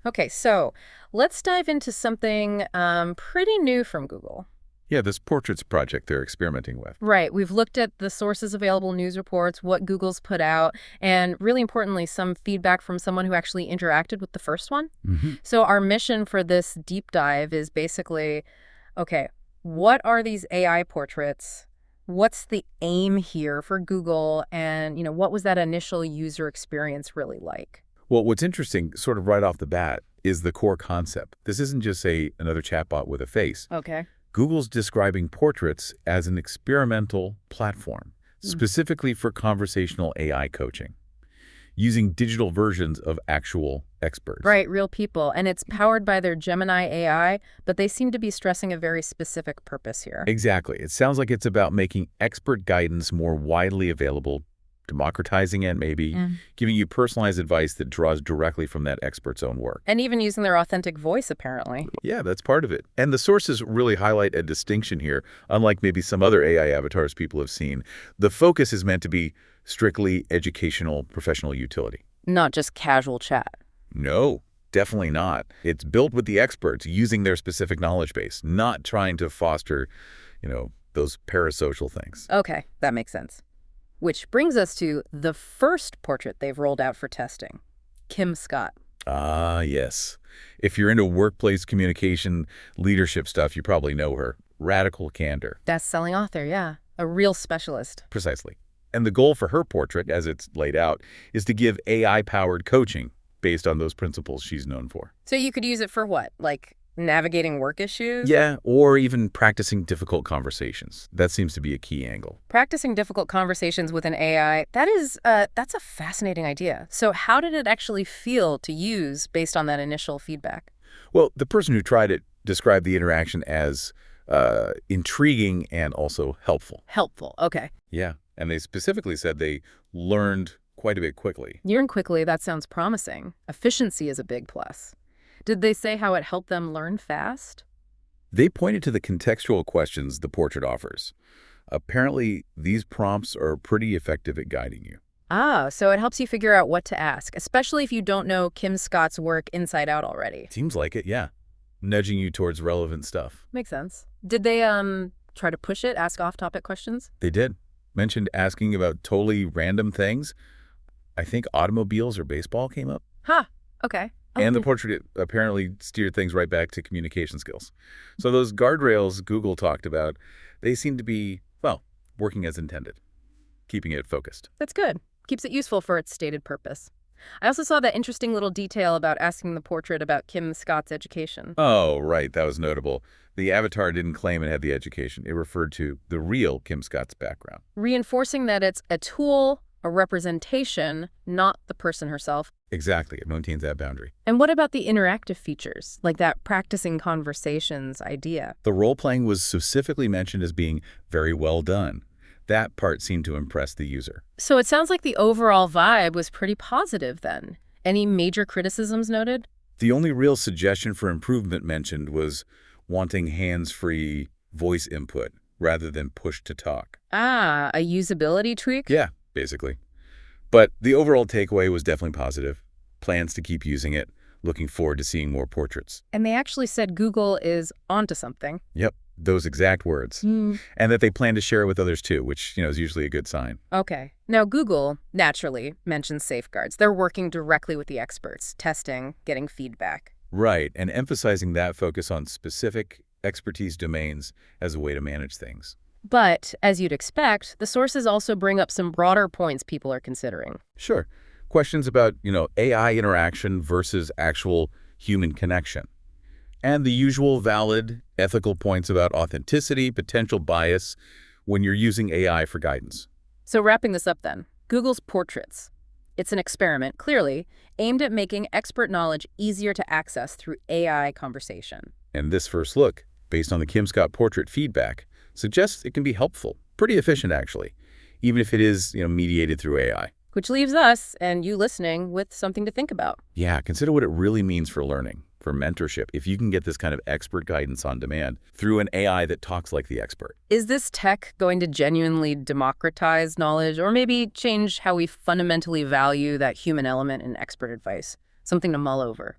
Okay, so let's dive into something pretty new from Google. Yeah, this portraits project they're experimenting with. Right, we've looked at the sources available, news reports, what Google's put out, and really importantly, some feedback from someone who actually interacted with the first one. Hmm. So our mission for this deep dive is basically, okay, what are these AI portraits? What's the aim here for Google? And, what was that initial user experience really like? Well, what's interesting, sort of right off the bat, is the core concept. This isn't just, say, another chatbot with a face. Okay. Google's describing portraits as an experimental platform, specifically for conversational AI coaching, using digital versions of actual experts. Right, real people. And it's powered by their Gemini AI, but they seem to be stressing a very specific purpose here. Exactly. It sounds like it's about making expert guidance more widely available, democratizing it maybe, giving you personalized advice that draws directly from that expert's own work. And even using their authentic voice, apparently. Yeah, that's part of it. And the sources really highlight a distinction here. Unlike maybe some other AI avatars people have seen, the focus is meant to be strictly educational, professional utility. Not just casual chat. No, definitely not. It's built with the experts using their specific knowledge base, not trying to foster, those parasocial things. Okay, that makes sense. Which brings us to the first portrait they've rolled out for testing, Kim Scott. Ah, yes. If you're into workplace communication, leadership stuff, you probably know her. Radical Candor. Best-selling author, yeah. A real specialist. Precisely. And the goal for her portrait, as it's laid out, is to give AI-powered coaching based on those principles she's known for. So you could use it for what? Like navigating work issues? Yeah, or even practicing difficult conversations. That seems to be a key angle. Practicing difficult conversations with an AI, that's a fascinating idea. So how did it actually feel to use based on that initial feedback? Well, the person who tried it described the interaction as intriguing and also helpful. Helpful, okay. Yeah, and they specifically said they learned quite a bit quickly. Learn quickly, that sounds promising. Efficiency is a big plus. Did they say how it helped them learn fast? They pointed to the contextual questions the portrait offers. Apparently, these prompts are pretty effective at guiding you. Ah, so it helps you figure out what to ask, especially if you don't know Kim Scott's work inside out already. Seems like it, yeah. Nudging you towards relevant stuff. Makes sense. Did they try to push it, ask off-topic questions? They did. Mentioned asking about totally random things. I think automobiles or baseball came up. Huh, okay. And the portrait apparently steered things right back to communication skills. So those guardrails Google talked about, they seem to be, well, working as intended, keeping it focused. That's good. Keeps it useful for its stated purpose. I also saw that interesting little detail about asking the portrait about Kim Scott's education. Oh, right. That was notable. The avatar didn't claim it had the education. It referred to the real Kim Scott's background. Reinforcing that it's a tool, a representation, not the person herself. Exactly. It maintains that boundary. And what about the interactive features, like that practicing conversations idea? The role-playing was specifically mentioned as being very well done. That part seemed to impress the user. So it sounds like the overall vibe was pretty positive then. Any major criticisms noted? The only real suggestion for improvement mentioned was wanting hands-free voice input rather than push to talk. Ah, a usability tweak? Yeah, basically. But the overall takeaway was definitely positive. Plans to keep using it. Looking forward to seeing more portraits. And they actually said Google is onto something. Yep, those exact words. And that they plan to share it with others too, which, is usually a good sign. Okay. Now, Google, naturally, mentions safeguards. They're working directly with the experts, testing, getting feedback. Right, and emphasizing that focus on specific expertise domains as a way to manage things. But, as you'd expect, the sources also bring up some broader points people are considering. Sure. Questions about, AI interaction versus actual human connection. And the usual valid ethical points about authenticity, potential bias when you're using AI for guidance. So wrapping this up then, Google's portraits. It's an experiment, clearly, aimed at making expert knowledge easier to access through AI conversation. And this first look, based on the Kim Scott portrait feedback, suggests it can be helpful, pretty efficient actually, even if it is, mediated through AI. Which leaves us, and you listening, with something to think about. Yeah, consider what it really means for learning, for mentorship, if you can get this kind of expert guidance on demand through an AI that talks like the expert. Is this tech going to genuinely democratize knowledge, or maybe change how we fundamentally value that human element in expert advice? Something to mull over.